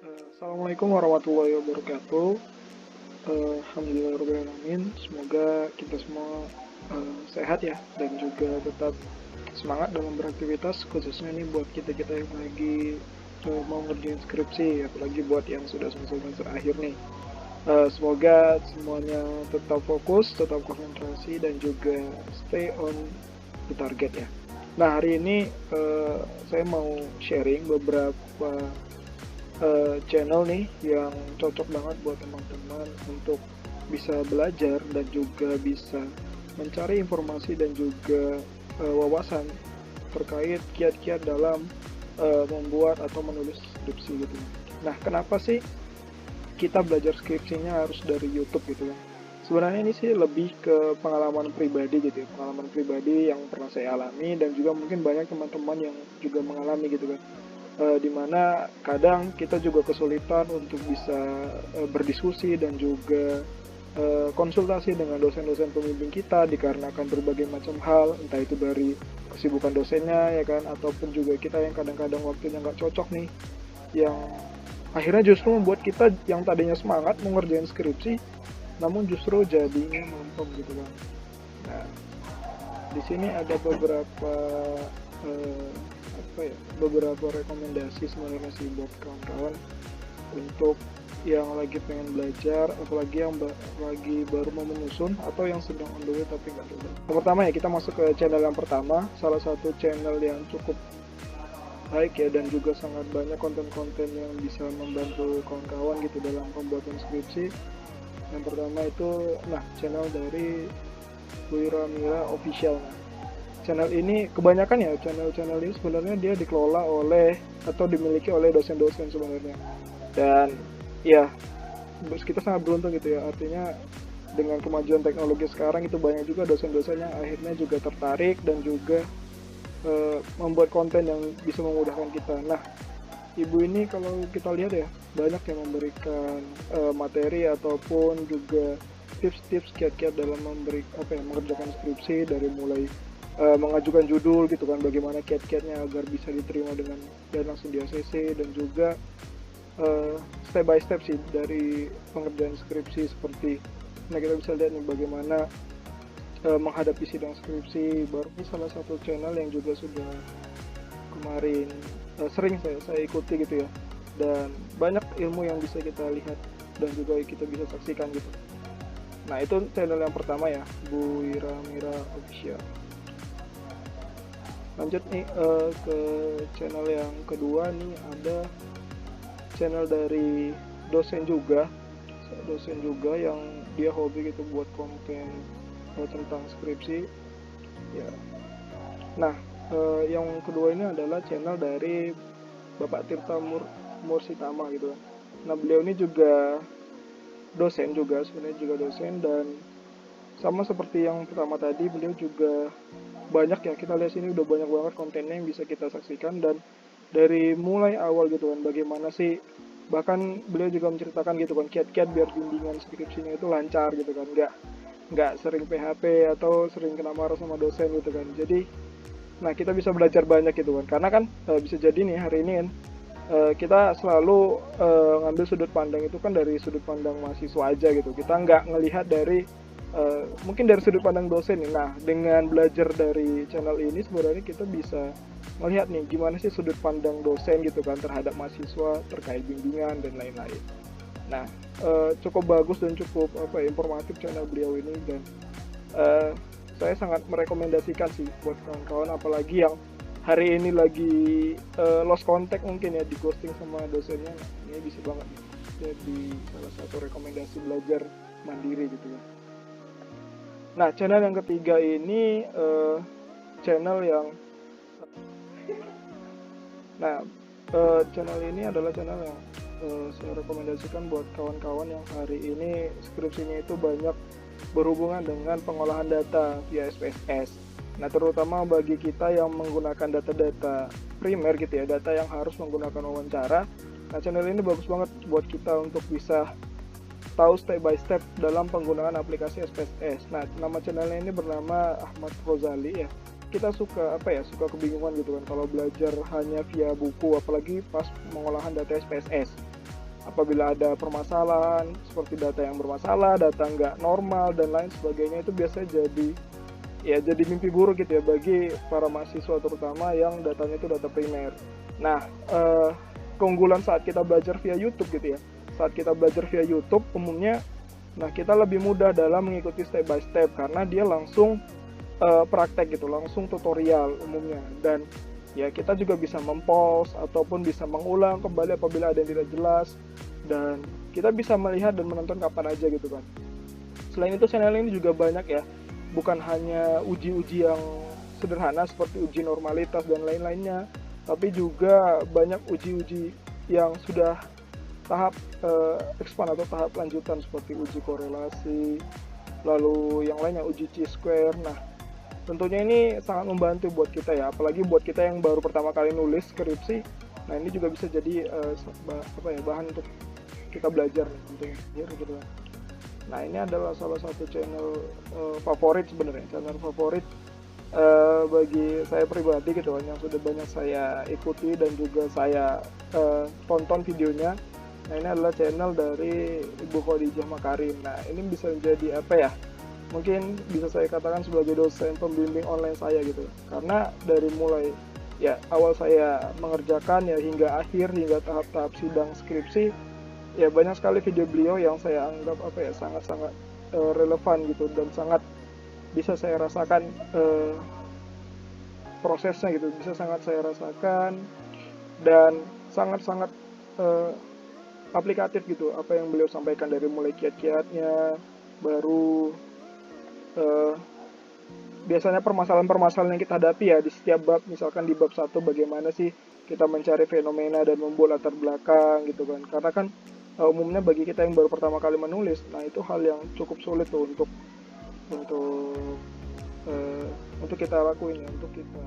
Assalamualaikum warahmatullahi wabarakatuh. Alhamdulillahirobbilalamin. Semoga kita semua sehat ya dan juga tetap semangat dalam beraktivitas, khususnya nih buat kita-kita yang lagi mau ngerjain skripsi, apalagi buat yang sudah semester akhir nih. Semoga semuanya tetap fokus, tetap konsentrasi, dan juga stay on the target ya. Nah, hari ini saya mau sharing beberapa channel nih yang cocok banget buat teman-teman untuk bisa belajar dan juga bisa mencari informasi dan juga wawasan terkait kiat-kiat dalam membuat atau menulis skripsi gitu. Nah, kenapa sih kita belajar skripsinya harus dari YouTube gitu kan? Sebenarnya ini sih lebih ke pengalaman pribadi gitu ya, pengalaman pribadi yang pernah saya alami dan juga mungkin banyak teman-teman yang juga mengalami gitu kan. Dimana kadang kita juga kesulitan untuk bisa berdiskusi dan juga konsultasi dengan dosen-dosen pembimbing kita dikarenakan berbagai macam hal, entah itu dari kesibukan dosennya ya kan, ataupun juga kita yang kadang-kadang waktunya nggak cocok nih, yang akhirnya justru membuat kita yang tadinya semangat mau ngerjain skripsi, namun justru jadinya melompong gitu kan. Nah, di sini ada beberapa eh, beberapa rekomendasi sebenarnya sih buat kawan-kawan untuk yang lagi pengen belajar, apalagi yang lagi baru mau menyusun atau yang sedang on the way tapi nggak dulu. Yang pertama ya, kita masuk ke channel yang pertama, salah satu channel yang cukup baik ya dan juga sangat banyak konten-konten yang bisa membantu kawan-kawan gitu dalam pembuatan skripsi. Yang pertama itu, channel dari Wira Mira Official. Channel ini kebanyakan ya, channel-channel ini sebenarnya dia dikelola oleh atau dimiliki oleh dosen-dosen sebenarnya. Dan ya, kita sangat beruntung gitu ya, artinya dengan kemajuan teknologi sekarang itu banyak juga dosen-dosen yang akhirnya juga tertarik dan juga membuat konten yang bisa memudahkan kita. Nah, ibu ini kalau kita lihat ya, banyak yang memberikan materi ataupun juga tips-tips kiat-kiat dalam mengerjakan skripsi, dari mulai mengajukan judul gitu kan, bagaimana kiat-kiatnya agar bisa diterima dengan dan langsung di ACC, dan juga step by step sih dari pengerjaan skripsi seperti, nah kita bisa lihat nih bagaimana menghadapi sidang skripsi. Baru ini salah satu channel yang juga sudah kemarin sering saya ikuti gitu ya, dan banyak ilmu yang bisa kita lihat dan juga kita bisa saksikan gitu. Nah, itu channel yang pertama ya, Bu Ira Mira Official. Lanjut nih ke channel yang kedua nih, ada channel dari dosen juga yang dia hobi gitu buat konten tentang skripsi ya. Nah, yang kedua ini adalah channel dari Bapak Tirta Mursitama gitu kan. Nah, beliau ini juga dosen juga, sebenarnya juga dosen, dan sama seperti yang pertama tadi, beliau juga banyak ya, kita lihat sini udah banyak banget kontennya yang bisa kita saksikan, dan dari mulai awal gitu kan, bagaimana sih, bahkan beliau juga menceritakan gitu kan kiat-kiat biar bimbingan skripsinya itu lancar gitu kan, nggak sering PHP atau sering kena marah sama dosen gitu kan. Jadi, nah kita bisa belajar banyak gitu kan, karena kan bisa jadi nih hari ini kan kita selalu ngambil sudut pandang itu kan dari sudut pandang mahasiswa aja gitu, kita nggak ngelihat dari mungkin dari sudut pandang dosen nih. Nah, dengan belajar dari channel ini sebenarnya kita bisa melihat nih gimana sih sudut pandang dosen gitu kan terhadap mahasiswa terkait bimbingan dan lain-lain. Nah, cukup bagus dan cukup informatif channel beliau ini, dan saya sangat merekomendasikan sih buat kawan-kawan, apalagi yang hari ini lagi lost contact mungkin ya, di ghosting sama dosennya. Ini bisa banget nih jadi salah satu rekomendasi belajar mandiri gitu ya. Nah, channel yang ketiga ini channel yang channel ini adalah channel yang saya rekomendasikan buat kawan-kawan yang hari ini skripsinya itu banyak berhubungan dengan pengolahan data via SPSS. Nah, terutama bagi kita yang menggunakan data-data primer gitu ya, data yang harus menggunakan wawancara. Nah, channel ini bagus banget buat kita untuk bisa tahu step by step dalam penggunaan aplikasi SPSS. Nah, nama channelnya ini bernama Ahmad Rozali ya. Kita suka kebingungan gitu kan kalau belajar hanya via buku, apalagi pas pengolahan data SPSS. apabila ada permasalahan seperti data yang bermasalah, data nggak normal dan lain sebagainya, itu biasanya jadi mimpi buruk gitu ya bagi para mahasiswa terutama yang datanya itu data primer. Nah, keunggulan saat kita belajar via YouTube gitu ya. Saat kita belajar via YouTube umumnya, nah kita lebih mudah dalam mengikuti step by step karena dia langsung praktek gitu, langsung tutorial umumnya. Dan ya kita juga bisa mempause ataupun bisa mengulang kembali apabila ada yang tidak jelas, dan kita bisa melihat dan menonton kapan aja gitu kan. Selain itu channel ini juga banyak ya, bukan hanya uji-uji yang sederhana seperti uji normalitas dan lain-lainnya, tapi juga banyak uji-uji yang sudah tahap expand atau tahap lanjutan seperti uji korelasi, lalu yang lainnya uji chi-square. Nah, tentunya ini sangat membantu buat kita ya, apalagi buat kita yang baru pertama kali nulis skripsi. Nah, ini juga bisa jadi bahan untuk kita belajar tentunya gitu. Nah, ini adalah salah satu channel favorit sebenarnya, channel favorit bagi saya pribadi gitu kan, yang sudah banyak saya ikuti dan juga saya tonton videonya. Nah, ini adalah channel dari Ibu Khadijah Makarim. Nah, ini bisa menjadi mungkin bisa saya katakan sebagai dosen pembimbing online saya gitu, karena dari mulai ya awal saya mengerjakan ya hingga akhir, hingga tahap-tahap sidang skripsi, ya banyak sekali video beliau yang saya anggap sangat-sangat relevan gitu, dan sangat bisa saya rasakan prosesnya gitu, bisa sangat saya rasakan dan sangat-sangat aplikatif gitu apa yang beliau sampaikan, dari mulai kiat-kiatnya, baru biasanya permasalahan-permasalahan yang kita hadapi ya di setiap bab. Misalkan di bab 1 bagaimana sih kita mencari fenomena dan membuat latar belakang gitu kan, karena kan umumnya bagi kita yang baru pertama kali menulis, nah itu hal yang cukup sulit tuh untuk kita lakuin ya, untuk kita